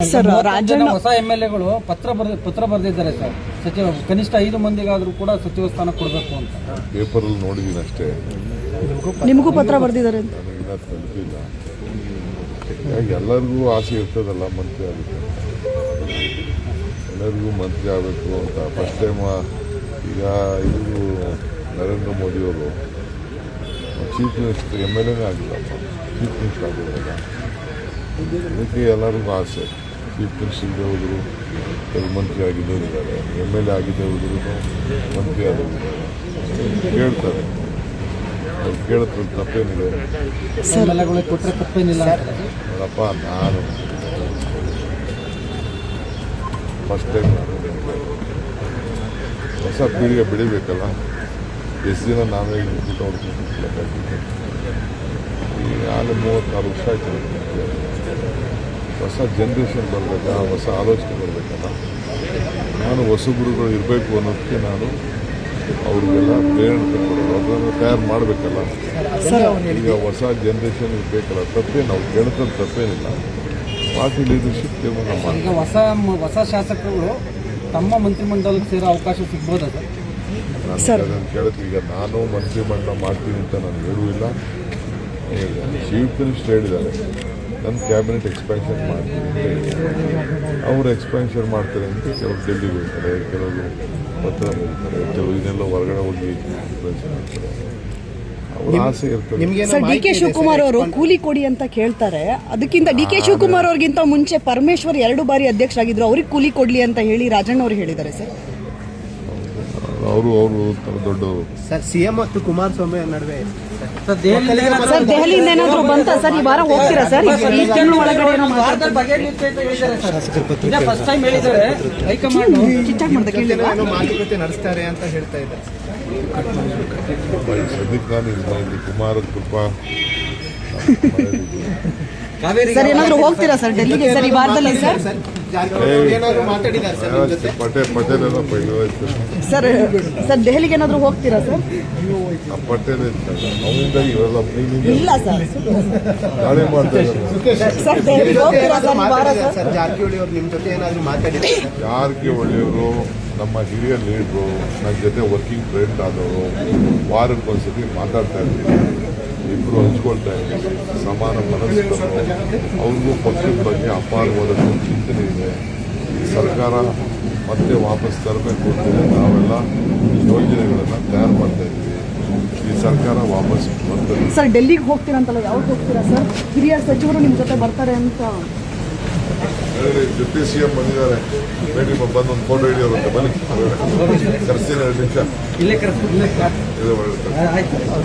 Sir Rajanna ಹೊಸ ಎಮ್ಎಲ್ಎಗಳು ಪತ್ರ ಬರೆದಿದ್ದಾರೆ ಸರ್. ಸಚಿವ ಕನಿಷ್ಠ 5 ಮಂದಿಗಾದ್ರೂ ಕೂಡ ಸಚಿವ ಸ್ಥಾನ ಕೊಡಬೇಕು ಅಂತ ಪೇಪರ್ ಅಲ್ಲಿ ನೋಡಿದೀನಿ ಅಷ್ಟೇ. ನಿಮಗೂ ಪತ್ರ ಬರೆದಿದ್ದಾರೆ ಅಂತ ನನಗಿನ್ನ ತಲುಪಿಲ್ಲ. ಎಲ್ಲರಿಗೂ ಆಸೆ ಇರ್ತದಲ್ಲ ಮಂತ್ರಿ ಆಗುತ್ತೆ, ಎಲ್ಲರಿಗೂ ಮಂತ್ರಿ ಆಗಬೇಕು ಅಂತ. ಫಸ್ಟ್ ಟೈಮ್ ಈಗ ಇದು ನರೇಂದ್ರ ಮೋದಿಯವರು ಚೀಫ್ ಮಿನಿಸ್ಟರ್ MLA ಆಗಿಲ್ಲಪ್ಪ, ಚೀಫ್ ಮಿನಿಸ್ಟರ್ ಆಗಿದ್ರಲ್ಲ. ಅದಕ್ಕೆ ಎಲ್ಲರಿಗೂ ಆಸೆ. ಚೀಫ್ ಮಿನಿಸ್ಟರ್ ಹೋದ್ರು ಮಂತ್ರಿ ಆಗಿದ್ದವರು ಇದ್ದಾರೆ, MLA ಆಗಿದ್ದೇ ಹೋದ್ರು ಮಂತ್ರಿ ಆಗಿದ್ದಾರೆ. ಕೇಳ್ತಾರೆ, ಅವ್ರು ಕೇಳಿದ್ರೆ ತಪ್ಪೇನಿದೆ. ಕೊಟ್ಟರೆ ತಪ್ಪೇನಿಲ್ಲ ನೋಡಪ್ಪ, ನಾನು ಫಸ್ಟ್ ಟೈಮ್ ಹೊಸ ಪೀಳಿಗೆ ಬೆಳಿಬೇಕಲ್ಲ. ಎಷ್ಟು ದಿನ ನಾವೇ ಊಟ ಹೊಡ್ಕೊಂಡು ಈಗ ಆಲೆ 34 ವರ್ಷ ಆಯ್ತು. ಹೊಸ ಜನ್ರೇಷನ್ ಬರಬೇಕಾ, ಹೊಸ ಆಲೋಚನೆ ಬರಬೇಕಲ್ಲ. ನಾನು ಹೊಸಬರುಗಳು ಇರಬೇಕು ಅನ್ನೋದಕ್ಕೆ ನಾನು ಅವ್ರಿಗೆಲ್ಲ ಪ್ರೇರಣೆ ಕೊಡೋದು, ಅದನ್ನು ತಯಾರು ಮಾಡಬೇಕಲ್ಲ. ಈಗ ಹೊಸ ಜನ್ರೇಷನ್ ಇರಬೇಕಲ್ಲ. ತಪ್ಪೇನು, ಅವ್ರು ಕೇಳ್ತಾರೆ, ತಪ್ಪೇನಿಲ್ಲ. ಪಾರ್ಟಿ ಲೀಡರ್ಶಿಪ್ ತೀರ್ಮಾನ ಮಾಡಿ. ಈಗ ಹೊಸ ಶಾಸಕರು ತಮ್ಮ ಮಂತ್ರಿಮಂಡಲಕ್ಕೆ ಸೇರೋ ಅವಕಾಶ ಸಿಗ್ಬೋದಾ ಸರ್? ನಾನು ಅದನ್ನು ಕೇಳ್ತೀನಿ. ಈಗ ನಾನು ಮಂತ್ರಿಮಂಡಲ ಮಾಡ್ತೀನಿ ಅಂತ ನಾನು ಹೇಳುವುದಿಲ್ಲ. ಚೀಫ್ ಮಿನಿಸ್ಟರ್ ಹೇಳಿದ್ದಾರೆ ನನ್ನ ಕ್ಯಾಬಿನೆಟ್ ಎಕ್ಸ್ಪ್ಯಾನ್ಷನ್ ಮಾಡ್ತೀನಿ ಅಂತ ಹೇಳಿದ್ದಾರೆ. ಅವರು ಎಕ್ಸ್ಪ್ಯಾನ್ಷನ್ ಮಾಡ್ತಾರೆ ಅಂತ ಕೆಲವರು ಡೆಲ್ಲಿಗೆ ಹೋಗ್ತಾರೆ, ಕೆಲವರು ಪತ್ರ ಬರೀತಾರೆ, ಕೆಲವು ಇದನ್ನೆಲ್ಲ ಹೊರಗಡೆ ಹೋಗಿ ಎಕ್ಸ್ಪ್ಯಾನ್ಷನ್ ಮಾಡ್ತಾರೆ. ಅವ್ರ ಆಸೆ ಇರ್ತದೆ. ಸರ್, DK ಶಿವಕುಮಾರ್ ಅವರು ಕೂಲಿ ಕೊಡಿ ಅಂತ ಕೇಳ್ತಾರೆ. ಅದಕ್ಕಿಂತ DK ಶಿವಕುಮಾರ್ ಅವ್ರಿಗಿಂತ ಮುಂಚೆ ಪರಮೇಶ್ವರ್ 2 ಬಾರಿ ಅಧ್ಯಕ್ಷರಾಗಿದ್ರು, ಅವ್ರಿಗೆ ಕೂಲಿ ಕೊಡ್ಲಿ ಅಂತ ಹೇಳಿ ರಾಜಣ್ಣ ಅವರು ಹೇಳಿದ್ದಾರೆ ಸರ್. ಅವರು ದೊಡ್ಡವರು ಸರ್. CM ಮತ್ತು ಕುಮಾರಸ್ವಾಮಿ ನಡುವೆ ಸರ್ ದೆಹಲಿಯಿಂದ ಏನಾದ್ರು ಬಂತ ಸರ್? ಈ ವಾರ ಹೋಗ್ತೀರಾ ಸರ್? ಈ ತಿಂಗಳು ಒಳಗಡೆ ಫಸ್ಟ್ ಟೈಮ್ ಹೇಳಿದ್ದಾರೆ ಹೈಕಮಾಂಡ್ ಏನೋ ಮಾತುಕತೆ ನಡೆಸ್ತಾರೆ ಅಂತ ಹೇಳ್ತಾ ಇದ್ದಾರೆ. ಸದ್ಯಕ್ಕೆ ನಾನು ಇಲ್ಲಿ ಕುಮಾರ ಕೃಪಾ ಸರ್ ಏನಾದ್ರು ಹೋಗ್ತೀರಾ ಸರ್ ಡೆಲ್ಲಿಗೆ ಸರ್ ಈ ವಾರದಲ್ಲಿ ಸರ್? ಏನಾದ್ರು ಮಾತಾಡಿದ್ದಾರೆ ಸರ್ ನಿಮ್ಮ ಜೊತೆ? ಪಟೇಲ್ ಸರ್ ದೆಹಲಿಗೆ ಏನಾದ್ರು ಹೋಗ್ತೀರಾ ಸರ್? ಪಟೇಲ್ ಅವನಿಂದ ಇವೆಲ್ಲ ಇಲ್ಲ ಸರ್. ನಾಳೆ ಮಾಡ್ತಾ ಇದ್ದಾರೆ. ಸರ್ ದೆಹಲಿಗೆ ಹೋಗ್ತೀರಾ ಸರ್ ಈ ವಾರ ಸರ್? ಸರ್ ಜಾರಕಿಹೊಳಿ ಅವರು ನಿಮ್ಮ ಜೊತೆ ಏನಾದ್ರು ಮಾತಾಡಿದ್ದಾರೆ? ಜಾರಕಿಹೊಳಿಯವರು ನಮ್ಮ ಹಿರಿಯ ಲೀಡ್ರು, ನನ್ನ ಜೊತೆ ವರ್ಕಿಂಗ್ ಫ್ರೆಂಡ್ ಆದವರು. ವಾರಕ್ಕೊಂದ್ಸತಿ ಮಾತಾಡ್ತಾ ಇದ್ದೀವಿ, ಇಬ್ಬರು ಹಂಚ್ಕೊಳ್ತಾ ಇದ್ದೀವಿ. ಸಮಾನ ಮನಸ್ಸು. ಅವ್ರಿಗೂ ಪಕ್ಷದ ಬಗ್ಗೆ ಅಪಾರವಾದ ಚಿಂತನೆ ಇದೆ. ಈ ಸರ್ಕಾರ ಮತ್ತೆ ವಾಪಸ್ ತರಬೇಕು ಅಂತೇಳಿ ನಾವೆಲ್ಲ ಯೋಜನೆಗಳನ್ನು ತಯಾರು ಮಾಡ್ತಾ ಇದ್ದೀವಿ. ಈ ಸರ್ಕಾರ ವಾಪಸ್ ಬರ್ತದೆ. ಸರ್ ಡೆಲ್ಲಿಗೆ ಹೋಗ್ತೀರಾ ಅಂತಲ್ಲ, ಯಾವಾಗ ಹೋಗ್ತೀರಾ ಸರ್? ಹಿರಿಯ ಸಚಿವರು ನಿಮ್ಮ ಜೊತೆ ಬರ್ತಾರೆ ಅಂತ ಡೆಪ್ಟಿ CM ಬಂದಿದ್ದಾರೆ. ಬೇಡಿ ಬಂದು ಒಂದು ಫೋಟೋ ಹಿಡಿಯೋರಂತೆ, ಬನ್ನಿ ಕರೆಸ್ತೀನಿ 2 ನಿಮಿಷ. ಇಲ್ಲೇ